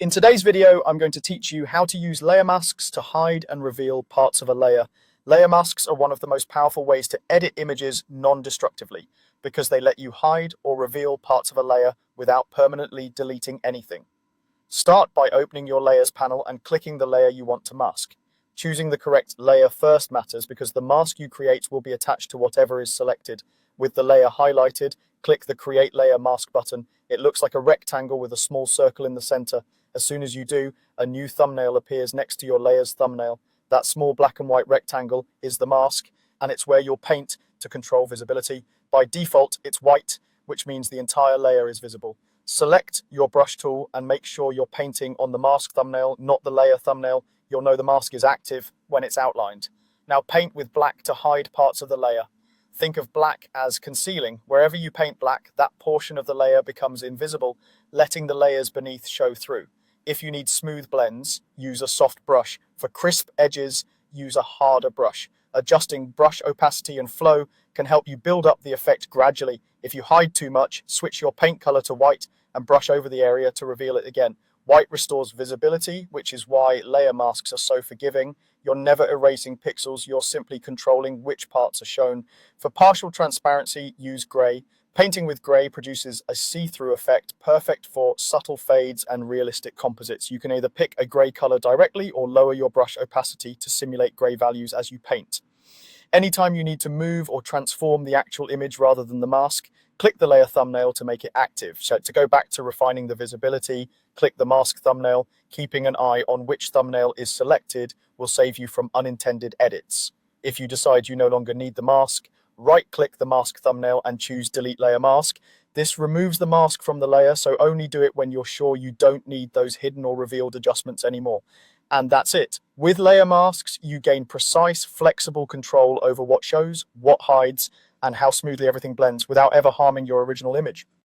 In today's video, I'm going to teach you how to use layer masks to hide and reveal parts of a layer. Layer masks are one of the most powerful ways to edit images non-destructively because they let you hide or reveal parts of a layer without permanently deleting anything. Start by opening your Layers panel and clicking the layer you want to mask. Choosing the correct layer first matters because the mask you create will be attached to whatever is selected. With the layer highlighted, click the Create Layer Mask button. It looks like a rectangle with a small circle in the center. As soon as you do, a new thumbnail appears next to your layer's thumbnail. That small black and white rectangle is the mask, and it's where you'll paint to control visibility. By default, it's white, which means the entire layer is visible. Select your brush tool and make sure you're painting on the mask thumbnail, not the layer thumbnail. You'll know the mask is active when it's outlined. Now paint with black to hide parts of the layer. Think of black as concealing. Wherever you paint black, that portion of the layer becomes invisible, letting the layers beneath show through. If you need smooth blends, use a soft brush. For crisp edges, use a harder brush. Adjusting brush opacity and flow can help you build up the effect gradually. If you hide too much, switch your paint color to white and brush over the area to reveal it again. White restores visibility, which is why layer masks are so forgiving. You're never erasing pixels, you're simply controlling which parts are shown. For partial transparency, use gray. Painting with gray produces a see-through effect, perfect for subtle fades and realistic composites. You can either pick a gray color directly or lower your brush opacity to simulate gray values as you paint. Anytime you need to move or transform the actual image rather than the mask, click the layer thumbnail to make it active. So to go back to refining the visibility, click the mask thumbnail. Keeping an eye on which thumbnail is selected will save you from unintended edits. If you decide you no longer need the mask, right-click the mask thumbnail and choose Delete Layer Mask. This removes the mask from the layer, so only do it when you're sure you don't need those hidden or revealed adjustments anymore. And that's it. With layer masks, you gain precise, flexible control over what shows, what hides, and how smoothly everything blends without ever harming your original image.